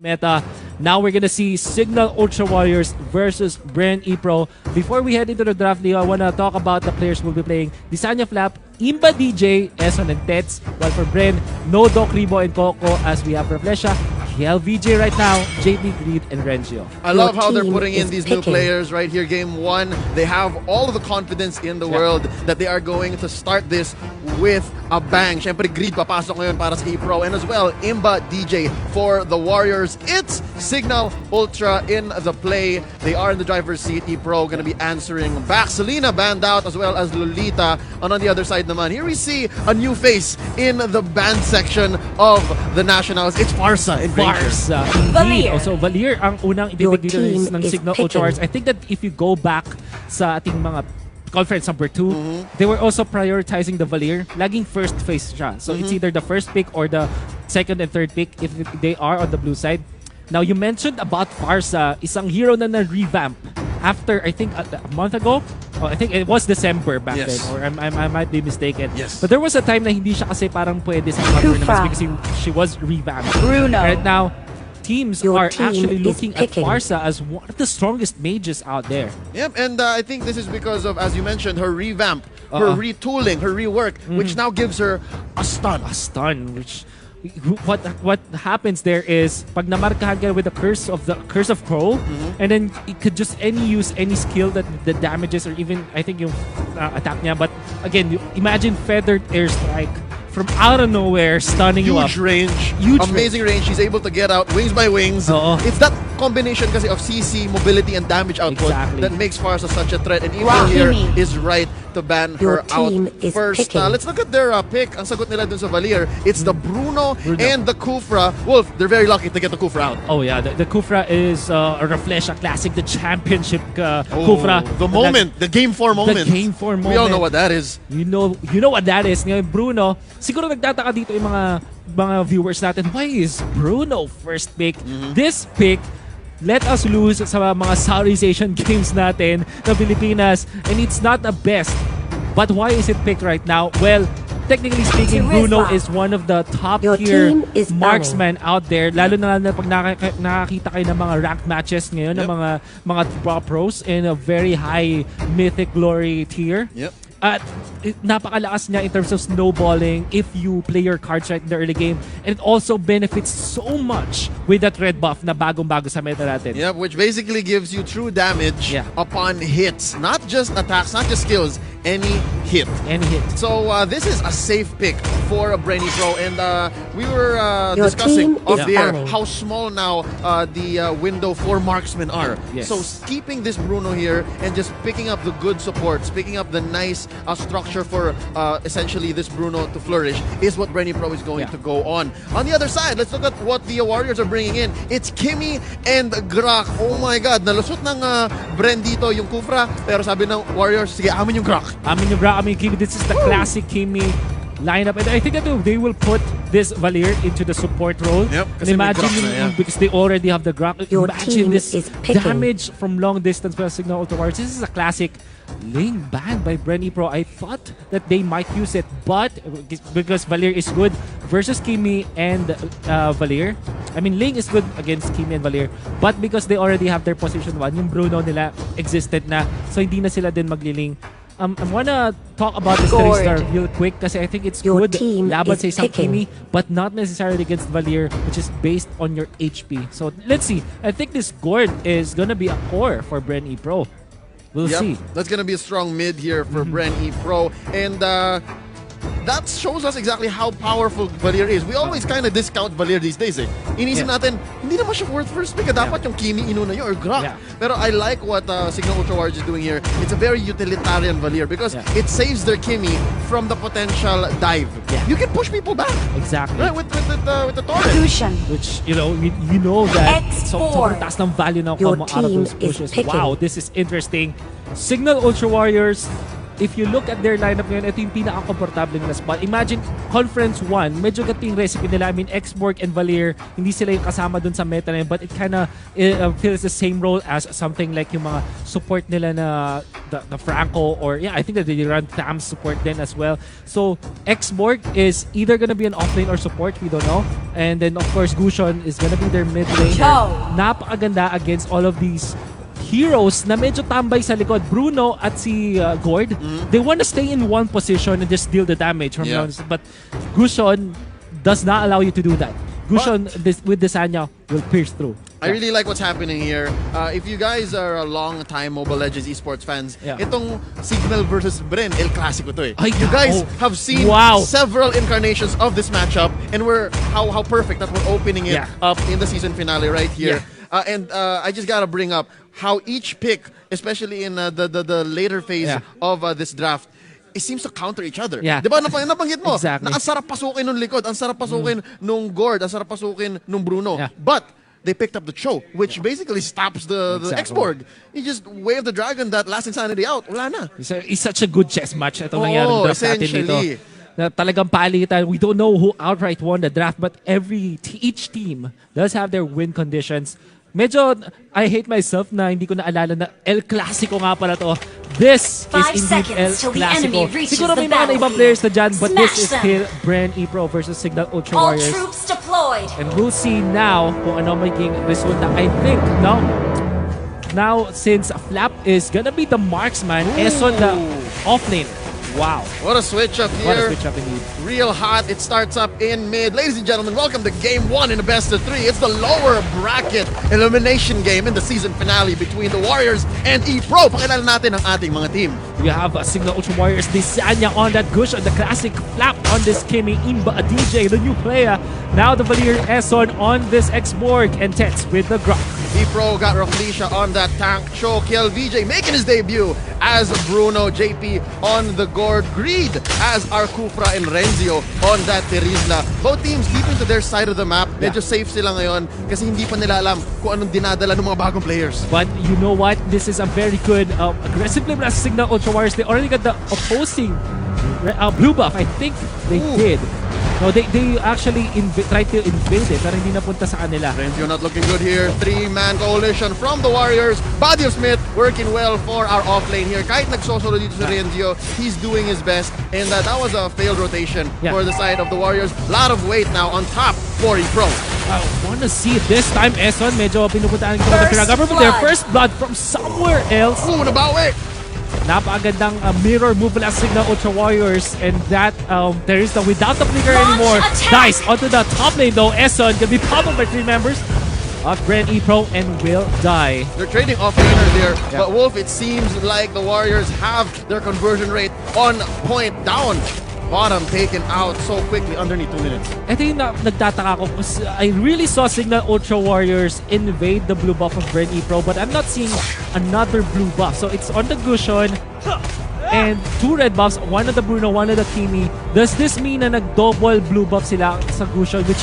meta. Now we're gonna see Cignal Ultra Warriors versus Bren Epro. Before we head into the draft, Leo, I wanna talk about the players we'll be playing. Disanya Flap, Imba DJ, Eson and Tets. While for Bren, no Doc Ribo and Coco as we have Reflesha, Kiel VJ right now, JP Greed and Rencio. I love how they're putting in these new players right here. Game 1, they have all of the confidence in the world that they are going to start this with a bang. Siyempre, Greed papasok ngayon para sa Epro. And as well, Imba DJ for the Warriors. It's Cignal Ultra in the play. They are in the driver's seat. Epro gonna be answering back. Selena banned out as well as Lolita. And on the other side naman, here we see a new face in the band section of the Nationals. It's Farsa in Farsa. Indeed. Also, Valir ang unang ibibig dito ng Cignal Ultra Warriors. I think that if you go back sa ating mga conference number 2, they were also prioritizing the Valir. Laging first face siya. So it's either the first pick or the second and third pick if they are on the blue side. Now, you mentioned about Farsa, isang hero na na-revamp after, I think, a month ago. Oh, I think it was December back then, or I might be mistaken. But there was a time na hindi siya kasi parang pwede sa mga tournaments because she was revamped. Bruno. Right now, teams are actually looking at Farsa as one of the strongest mages out there. Yep, and I think this is because of, as you mentioned, her revamp, her retooling, her rework, which now gives her a stun. A stun, which... What happens there is pag namarkahan ka with the curse of Crow, and then it could just use any skill that damages or even I think yung attack niya. But again, imagine feathered airstrike from out of nowhere stunning you up. Huge amazing range. She's able to get out wings by wings. It's that combination kasi of CC, mobility, and damage output that makes Farsa such a threat. And even here is right to ban her out first. Let's look at their pick. Ang sagot nila dun sa Valir, it's the Bruno and the Kufra. Wolf, they're very lucky to get the Kufra out. Oh yeah, the Kufra is a Reflesha classic, the championship Kufra. The moment, the Game 4 moment. The Game 4 moment. We all know what that is. You know what that is. Ngayon, Bruno, siguro nagtataka dito yung mga viewers natin, why is Bruno first pick? This pick let us lose sa mga Southeast Asian games natin na Pilipinas, and it's not the best. But why is it picked right now? Well, technically speaking, Bruno is one of the top tier marksmen out there. Lalo na pag nakakita kayo ng mga ranked matches ngayon ng mga pros in a very high mythic glory tier. At napakalakas niya in terms of snowballing if you play your cards right in the early game. And it also benefits so much with that red buff na bagong-bago sa meta natin. Yep, which basically gives you true damage upon hits. Not just attacks, not just skills, any hit. Any hit. So this is a safe pick for Bren Epro. And we were discussing off the air how small now the window for marksmen are. So keeping this Bruno here and just picking up the good supports, picking up the nice structure for essentially this Bruno to flourish is what Bren Epro is going to go on. On the other side, let's look at what the Warriors are bringing in. It's Kimmy and Grak. Oh my God, nalusot ng Bren dito yung Kufra, pero sabi ng Warriors, sige, amin yung Grak. Amin yung Grak, amin Kimmy. This is the classic Kimmy lineup, and I think that they will put this Valir into the support role. And imagine because they already have the Grak. Imagine this damage from long distance by Cignal Ultra Warriors. This is a classic lane banned by Bren Epro. I thought that they might use it, but because Valir is good versus Kimmy and Valir. I mean, Ling is good against Kimmy and Valir, but because they already have their position 1, yung Bruno nila existed na, so hindi na sila din magliling. I wanna talk about this 3-star real quick kasi I think it's good laban sa isang Kimmy, but not necessarily against Valir, which is based on your HP. So let's see. I think this Gord is gonna be a core for Bren Epro. We'll see. That's gonna be a strong mid here for Bren Epro, and that shows us exactly how powerful Valir is. We always kind of discount Valir these days. Inisip natin, hindi naman siya worth first pick. Dapat yung Kimmy inuna nyo or Grak. Pero I like what Cignal Ultra Warriors is doing here. It's a very utilitarian Valir because it saves their Kimmy from the potential dive. You can push people back. Exactly. Right, with the torrent. Which, you know that sobrang taas ng value na out of those pushes. Wow, this is interesting. Cignal Ultra Warriors if you look at their lineup ngayon, ito yung pinaka-komportable nila spot. Imagine, Conference 1, medyo gato yung recipe nila. I mean, Xborg and Valier, hindi sila yung kasama dun sa meta na yun, but it kinda feels the same role as something like yung mga support nila na the Franco, or I think that they run Tam support then as well. So, Xborg is either gonna be an offlane or support, we don't know. And then, of course, Gushon is gonna be their mid laner. Napakaganda against all of these heroes na medyo tambay sa likod. Bruno at si Gord, they want to stay in one position and just deal the damage from but Gushon does not allow you to do that. Gushon with Desanya will pierce through. I really like what's happening here. If you guys are a long-time Mobile Legends esports fans, itong Cignal versus Bren, El Clasico to eh. You guys have seen several incarnations of this matchup, and how perfect that we're opening it up in the season finale right here. And I just gotta bring up how each pick, especially in the later phase of this draft, it seems to counter each other. Diba nabanggit mo? Exactly. Na ang sarap pasukin nung likod, ang sarap pasukin nung Gord, ang sarap pasukin nung Bruno. But they picked up the choke, which basically stops the Xborg. You just wave the dragon that last insanity out. Wala na. It's such a good chess match. Itong nangyari draft natin dito. Na talagang palitan. We don't know who outright won the draft, but each team does have their win conditions. Medyo, I hate myself na hindi ko naalala na El Clasico nga pala to. This is indeed El Clasico. Siguro may mga ibang players na dyan, but this is still Bren Epro versus Cignal Ultra Warriors. And we'll see now kung ano magiging resulta. I think, now since Flap is gonna be the marksman, Eson the offlaner. Wow. What a switch up here. What a switch up indeed. Real hot. It starts up in mid. Ladies and gentlemen, welcome to Game 1 in a best of 3. It's the lower bracket elimination game in the season finale between the Warriors and Epro. Pakilala natin ang ating mga team. We have Cignal Ultra Warriors, Desanya on that Gush, on the classic Flap on this Kimi, Imba, a DJ, the new player. Now the Valier Eson on this Xborg, and Tets with the Grok. Epro got Raflisha on that tank. Cho Kiel VJ making his debut as Bruno. JP on the Gord. Greed as Arcufra and Renzio on that Terizla. Both teams deep into their side of the map. Medyo safe sila ngayon kasi hindi pa nila alam kung anong dinadala ng mga bagong players. But you know what? This is a very good aggressive play by Cignal Ultra Warriors. They already got the opposing blue buff. I think they did. No, they actually tried to invade it pero hindi napunta sa kanila. Renzio not looking good here. 3-man coalition from the Warriors. Body of Smith working well for our offlane here. Kahit nagsosolo dito si Renzio, he's doing his best. And that was a failed rotation for the side of the Warriors. Lot of weight now on top for Epro. I wanna see this time Eson medyo pinupuntaan ko ng pinag-government. Their first blood from somewhere else. Ooh, nabawi! Napakagandang mirror move lang Cignal Ultra Warriors, and that there is without the flicker anymore. Dice onto the top lane though. Eson can be pummeled by 3 members of Bren Epro and will die. They're trading off laner there, but Wolf, it seems like the Warriors have their conversion rate on point down. Bottom taken out so quickly underneath 2 minutes. Ito yung nagtataka ko because I really saw Cignal Ultra Warriors invade the blue buff of Bren Epro, but I'm not seeing another blue buff. So it's on the Gushon and 2 red buffs, one of the Bruno, one of the Kimi. Does this mean na nag-double blue buff sila sa Gushon, which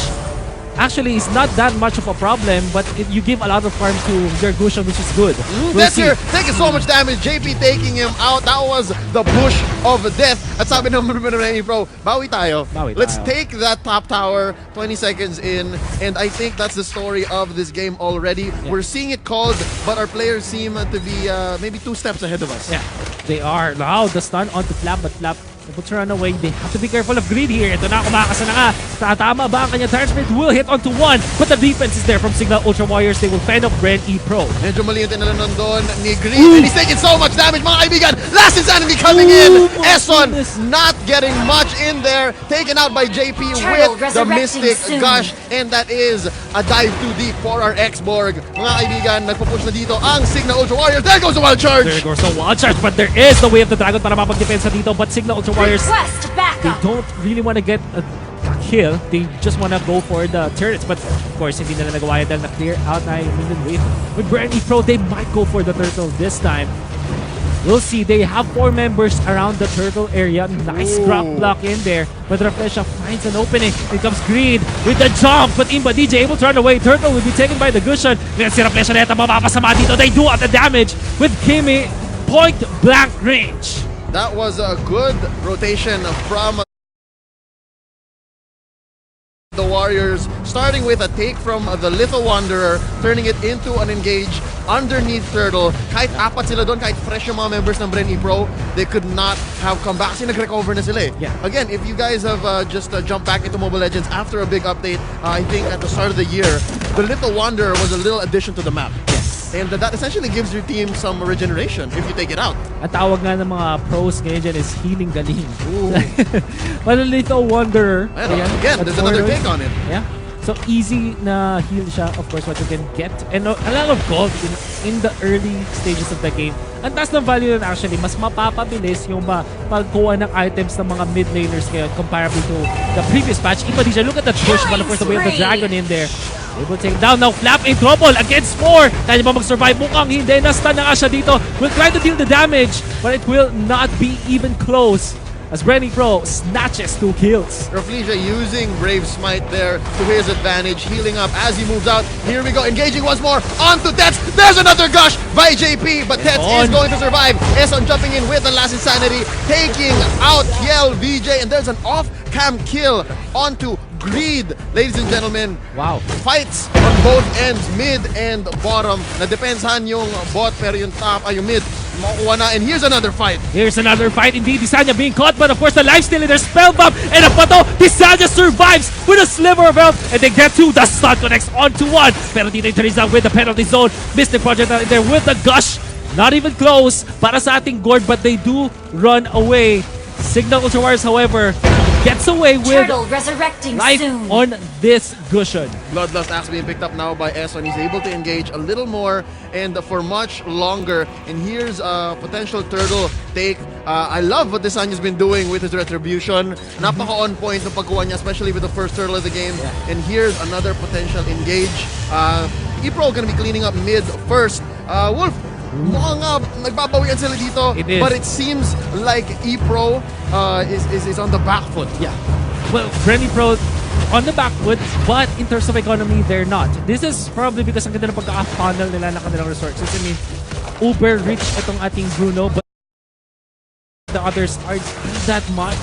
actually is not that much of a problem, but you give a lot of farm to your Gushon, which is good. That's here, taking so much damage. JP taking him out. That was the bush of death. At sabi ng Epro, bawi tayo. Let's take that top tower. 20 seconds in, and I think that's the story of this game already. We're seeing it called, but our players seem to be maybe 2 steps ahead of us. Yeah, they are. Now the stun onto Flap, but Flap able to run away. They have to be careful of Greed here. Ito na, kumakasa na nga. Tatama ba ang kanyang Tyrant Spirit? Will hit onto 1, but the defense is there from Cignal Ultra Warriors. They will fend off Bren Epro. Medyo mali yung tinalanon doon ni Greed. And he's taking so much damage, mga kaibigan. Last insanity coming in. Eson not getting much in there. Taken out by JP with the Mystic Gush. And that is a dive too deep for our Xborg. Mga kaibigan, nagpo-push na dito ang Cignal Ultra Warriors. There goes the wild charge. There goes the wild charge, but there is the way of the dragon para mapag-defensa dito. But Cignal Ultra Warriors, they don't really want to get a kill. They just want to go for the turrets. But of course, hindi nila nagawa yan dahil na-clear out na yung minute wave. With Bren Epro, they might go for the turtle this time. We'll see. They have 4 members around the turtle area. Nice drop block in there. But Raflesha finds an opening. Here comes Greed with the jump. But Imba DJ able to run away. Turtle will be taken by the Gushon. Ngayon si Raflesha neta mapapasama dito. They do out the damage with Kimi. Point blank range. That was a good rotation from the Warriors, starting with a take from the Little Wanderer, turning it into an engage underneath Turtle. Kahit apat sila doon, kahit fresh yung mga members ng Bren Epro, they could not have come back. Kasi nag-recover na sila eh. Yeah. Again, if you guys have just jumped back into Mobile Legends after a big update, I think at the start of the year, the Little Wanderer was a little addition to the map. And that essentially gives your team some regeneration if you take it out. Ang tawag nga ng mga pros ngayon dyan is healing galing. But a Little Wanderer. Again, there's another take on it. Yeah. So easy na heal siya, of course, what you can get. And a lot of gold in the early stages of the game. Ang taas ng value nun actually, mas mapapabilis yung pagkuha ng items ng mga mid laners ngayon comparable to the previous patch. Iba din siya. Look at that push, but of course, the way of the dragon in there. Able to take down now. Flap in trouble against 4. Kaya ba mag-survive? Mukhang hindi. Na-stun na nga siya dito. Will try to deal the damage, but it will not be even close. As Bren Epro snatches 2 kills. Rafflesia using Brave Smite there to his advantage, healing up as he moves out. Here we go, engaging once more onto Tets. There's another gush by JP, but Tets is going to survive. Eson jumping in with the last insanity, taking out Kiel VJ, and there's an off-cam kill onto Greed. Ladies and gentlemen, wow. Fights on both ends, mid and bottom. Na-depensahan yung bot, pero yung top, yung mid, makukuha na. And here's another fight. Here's another fight. Indeed, Disanya being caught, but of course the lifesteal in their spell bomb. And a pato, Disanya survives with a sliver of health. And they get 2. The stun connects onto 1. Pero dito yung Teresa with the penalty zone. Mystic Projectile in there with the gush. Not even close para sa ating Gord, but they do run away. Cignal Ultra Warriors, however, gets away with life soon on this Gushan. Bloodlust axe being picked up now by Eson. He's able to engage a little more and for much longer. And here's a potential Turtle take. I love what Desanya's been doing with his retribution. Napaka-on point ng pagkuha niya, especially with the first Turtle of the game. Yeah. And here's another potential engage. Epro gonna be cleaning up mid first. Wolf, mukhang nagbabawian sila dito, but it seems like Epro is on the back foot. Yeah. Well, Bren Epro on the back foot, but in terms of economy, they're not. This is probably because ang ganda ng pagka-funnel nila ng kanilang resources. I mean, uber rich itong ating Bruno, but the others aren't that much.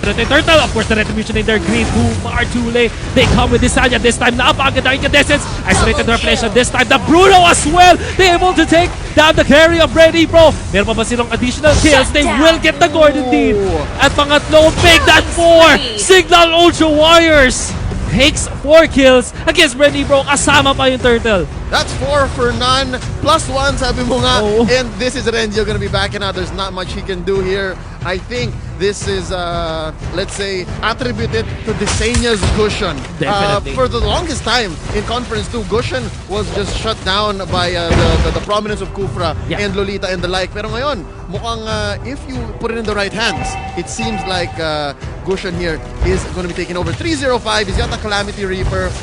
Turtle, of course, the retribution in their green, far too late. They come with Disanya this time. Napakaganda ang incandescence. Isolated reflection this time. The Bruno as well. They're able to take down the carry of Bren Epro. Meron pa ba silang additional kills? They will get the Gord indeed. At pangatlo, make that 4. Cignal Ultra Warriors takes 4 kills against Bren Epro. Kasama pa yung Turtle. That's 4 for none. +1, sabi mo nga. And this is Renzo gonna be backing out. There's not much he can do here. I think this is, let's say, attributed to Desanya's Gushan. Definitely. For the longest time in Conference 2, Gushan was just shut down by the prominence of Kufra and Lolita and the like. Pero ngayon, mukhang if you put it in the right hands, it seems like Gushan here is going to be taking over. 305, he's got the Calamity Reaper.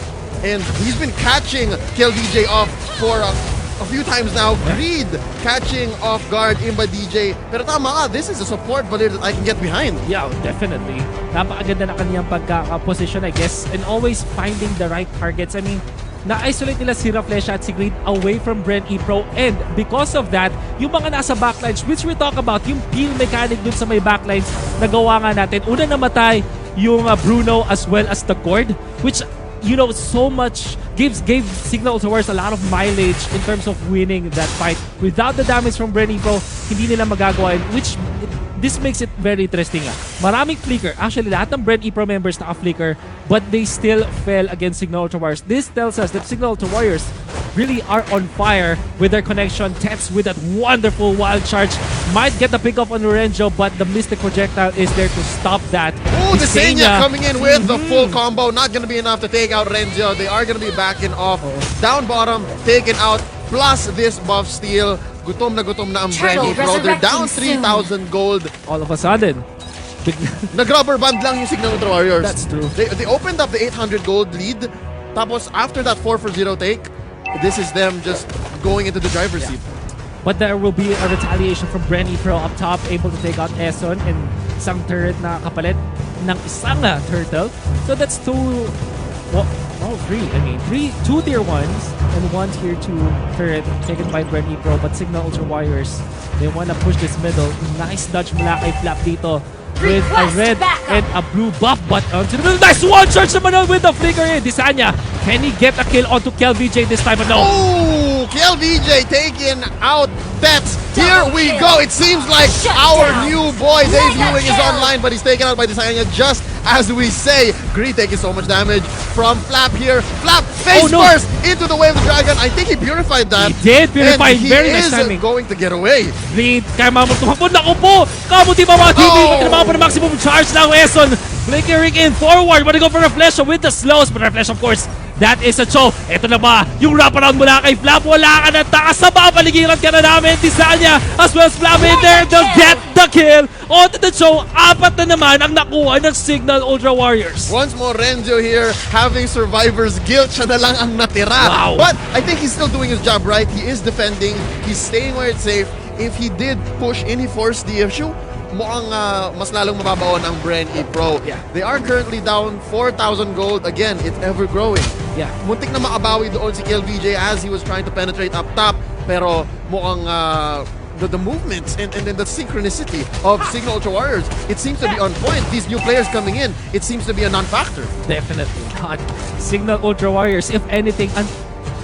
And he's been catching Kiel DJ off for a few times now. Greed catching off guard Imba DJ. Pero tama ka, this is a support player that I can get behind. Yeah, definitely. Napakaganda na kaniyang pagka-position, I guess. And always finding the right targets. I mean, na-isolate nila si Rafflesia at si Greed away from Bren Epro. And because of that, yung mga nasa backlines, which we talk about, yung peel mechanic dun sa may backlines, nagawa nga natin. Una namatay yung Bruno as well as the Cord, which you know, so much gave Cignal Ultra Warriors a lot of mileage in terms of winning that fight. Without the damage from Bren Epro, hindi nila magagawa yun, which this makes it very interesting. Maraming flicker. Actually, lahat ng Bren Epro members naka-flicker, but they still fell against Cignal Ultra Warriors. This tells us that Cignal Ultra Warriors really are on fire with their connection. Tets with that wonderful wild charge. Might get the pick up on Lorenzo, but the Mystic Projectile is there to stop that. Oh, Desanya coming in with the full combo. Not going to be enough to take out Renzo. They are going to be backing off. Down bottom, taken out. Plus this buff steal. Gutom na ang Bren Epro. They're down 3,000 gold. All of a sudden. Nag-rubber band lang yung Cignal Ultra Warriors. That's true. They opened up the 800 gold lead. Tapos after that 4 for 0 take, this is them just going into the driver's seat. But there will be a retaliation from Bren Epro up top, able to take out Eson and isang turret na kapalit ng isang Turtle. So that's 2 Oh, three. I mean, two tier 1s and one tier 2 turret taken by Bren Epro. But Cignal Ultra Warriors, they want to push this middle. Nice dodge mula kay Flap dito. With a red and a blue buff, but onto the middle. Nice one charge naman with the flicker in. Desanya, can he get a kill onto KelVJ this time? But no. Oh, KelVJ taking out Bets. Here we go. It seems like our new boy debuting is online, but he's taken out by Desanya just as we say. Greed taking so much damage from Flap here. Flap face first into the wave of the dragon. I think he purified that. He did purify. Very nice timing. Going to get away. Greed, kaya mamutumakbo. Naku po! Kamuti pa mga TV. Naman pa na maximum charge ng Eson. Flickering in forward. Want to go for Reflection with the slows. But Reflection, of course, that is a Cho. Ito na ba? Yung wraparound mula kay Flap. Wala ka na taas sa babaligiran ka na namin. Desanya as well as Flap in there. They'll get the kill. Onto the Cho. Apat na naman ang nakuha ng Cignal Ultra Warriors. Once more, Renzo here having survivor's guilt. Siya na lang ang natira. Wow. But I think he's still doing his job right. He is defending. He's staying where it's safe. If he did push in, he forced the issue. Mukhang mas lalong mababaon ang Bren Epro. Yeah. They are currently down 4,000 gold. Again, it's ever growing. Yeah. Muntik na makabawi doon si KelVJ as he was trying to penetrate up top. Pero mukhang the movements and the synchronicity of Cignal Ultra Warriors, it seems to be on point. These new players coming in, it seems to be a non-factor. Definitely not. Cignal Ultra Warriors, if anything, and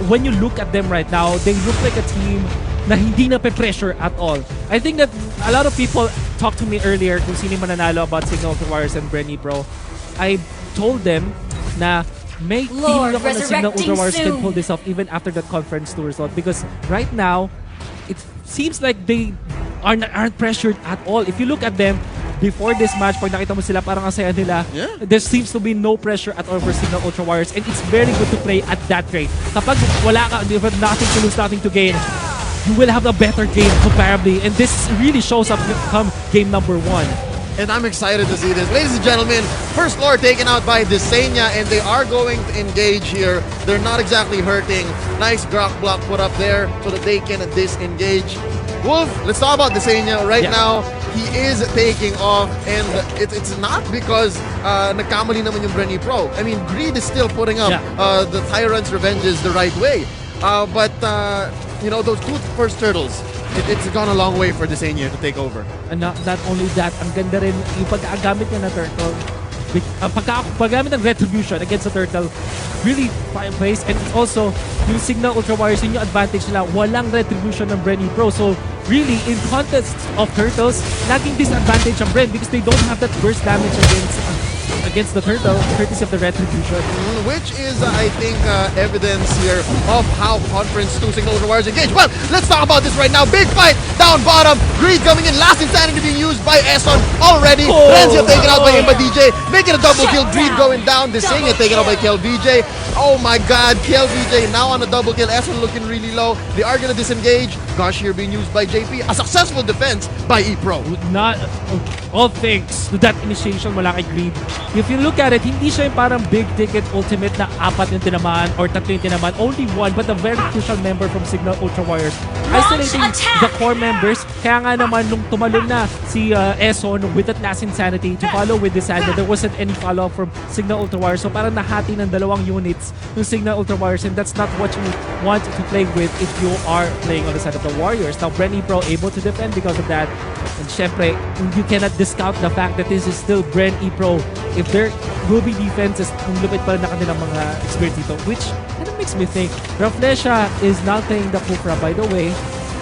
when you look at them right now, they look like a team na hindi na pe-pressure at all. I think that a lot of people talked to me earlier kung sino mananalo about Cignal Ultra Warriors and Bren Epro. I told them na may team ako na Cignal Ultra Warriors can pull this off even after that conference 2 result, because right now, it seems like they aren't pressured at all. If you look at them, before this match, pag nakita mo sila, parang ang saya nila. Yeah. There seems to be no pressure at all for Cignal Ultra Warriors, and it's very good to play at that rate. Kapag wala ka, nothing to lose, nothing to gain, you will have a better game comparably, and this really shows up come game number 1. And I'm excited to see this. Ladies and gentlemen, first floor taken out by Desanya, and they are going to engage here. They're not exactly hurting. Nice grok block put up there so that they can disengage. Wolf, let's talk about Desanya. Right now, he is taking off, and it's not because nagkamali naman yung Bren Epro. I mean, Greed is still putting up the Tyrant's Revenges the right way. But you know, those two first turtles, it's gone a long way for Desanya to take over. And not only that, ang ganda rin yung pagkagamit niya na turtle. Paggamit ng Retribution against the turtle, really fine place. And it's also, yung Cignal Ultra Warriors, yun yung advantage nila. Walang Retribution ng Bren Epro. So, really, in contests of turtles, laging disadvantage ang Bren because they don't have that burst damage against the turtle, courtesy of the Retribution. Which is, I think, evidence here of how Conference 2 Cignal Ultra Warriors engage. Well, let's talk about this right now. Big fight down bottom. Greed coming in. Last Insanity being used by Eson already. Renzo taken out by Imba DJ. Making a double kill. Greed going down. Desanya taken out by KelVJ. Oh my god, KelVJ now on a double kill. Eson looking really low. They are going to disengage. Gosh here being used by JP. A successful defense by Epro. Not all thanks to that initiation mula kay Greed. If you look at it, hindi siya yung parang big ticket ultimate na 4 yung tinamaan or 3 yung tinamaan. Only 1, but a very crucial member from Cignal Ultra Warriors. Isolating the core members. Kaya nga naman nung tumalon na si Eson with that last Insanity to follow with Desanya, there wasn't any follow-up from Cignal Ultra Warriors. So parang nahati ng 2 units ng Cignal Ultra Warriors, and that's not what you want to play with if you are playing on the side of the Warriors. Now, Bren Epro able to defend because of that. And syempre, you cannot discount the fact that this is still Bren Epro. If there will be defenses, kung lupit pa rin na kanilang mga experience dito, which kind of makes me think, Raflesha is not playing the Kufra, by the way.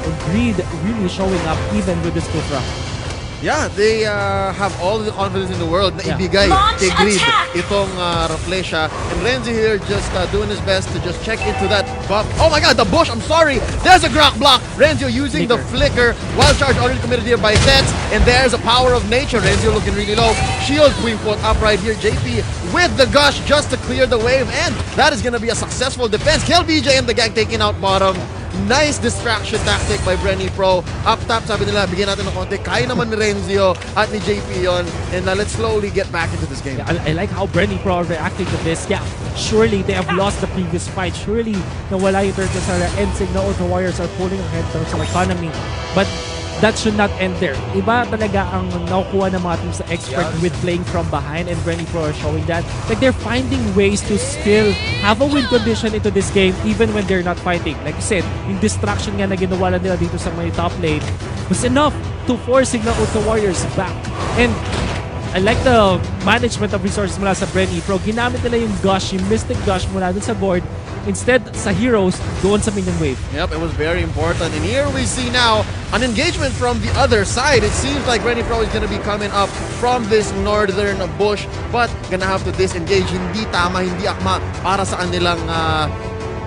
And Greed really showing up even with this Kufra. Yeah, they have all the confidence in the world na ibigay kay Greed itong Raflesha. And Renzi here just doing his best to just check into that buff. Oh my god, the bush, I'm sorry. There's a grok block. Renzi using the flicker. Wild charge already committed here by Sets. And there's a power of nature. Renzi looking really low. Shield being put up right here. JP with the gush just to clear the wave. And that is going to be a successful defense. KelVJ and the gang taking out bottom. Nice distraction tactic by Bren Epro. Up top, sabi nila, bigyan natin ng konti. Kaya naman ni Renzio at ni JP yon. And let's slowly get back into this game. Yeah, I like how Bren Epro are reacting to this. Yeah, surely they have lost the previous fight. Surely nawala yung Turtles and Cignal Ultra Warriors are pulling ahead in terms of economy. But that should not end there. Iba talaga ang nakukuha ng mga teams sa expert with playing from behind, and Bren Epro are showing that. Like, they're finding ways to still have a win condition into this game even when they're not fighting. Like you said, yung distraction nga na ginawa nila dito sa may top lane was enough to force Cignal Ultra Warriors back. And I like the management of resources mula sa Bren Epro. Ginamit nila yung gush, yung mystic gush mula dun sa board. Instead, sa heroes, doon sa minion wave. Yep, it was very important. And here we see now an engagement from the other side. It seems like Bren Epro is going to be coming up from this northern bush, but gonna have to disengage. Hindi tama, hindi akma para sa kanilang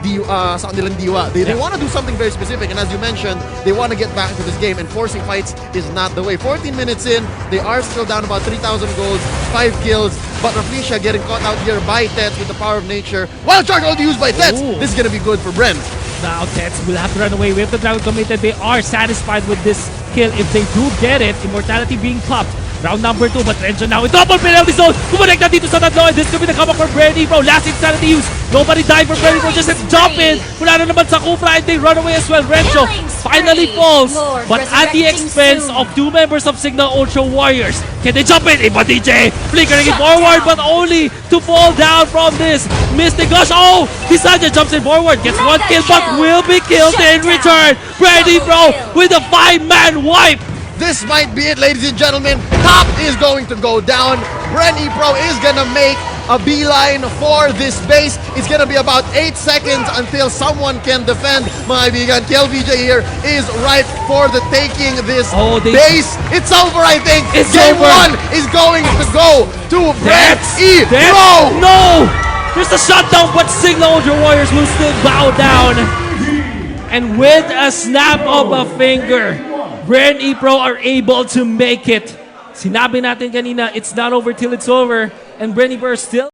diwa. They want to do something very specific, and as you mentioned, they want to get back into this game, and forcing fights is not the way. 14 minutes in, they are still down about 3,000 gold, 5 kills, but Raflisha getting caught out here by Tets with the power of nature. Wild Charge only used by Tets. This is going to be good for Bren. Now Tets will have to run away with the Dragon committed. They are satisfied with this kill if they do get it. Immortality being popped. Round number 2, but Renzo now with double penalty zone. Kumonek na dito sa tatlo, and this could be the comeback for Bren Epro. Last insanity use. Nobody died for Bren Epro. Just a jump in. Wala na naman sa Kufra, and they run away as well. Renzo finally falls, but at the expense of 2 members of Cignal Ultra Warriors. Can they jump in? Iba DJ flickering it forward, but only to fall down from this Mystic Gush. Oh, Kisanya jumps in forward, gets 1 kill, but will be killed in return. Bren Epro with a 5-man wipe. This might be it, ladies and gentlemen. Top is going to go down. Bren Epro is gonna make a beeline for this base. It's gonna be about 8 seconds until someone can defend. Mga kaibigan, KLVJ here is right for the taking this base. It's over, I think. Game over. 1 is going to go to Bren Epro. No! There's a shutdown, but Cignal Ultra Warriors will still bow down. And with a snap of a finger, Bren Epro are able to make it. Sinabi natin kanina, it's not over till it's over. And Bren Epro are still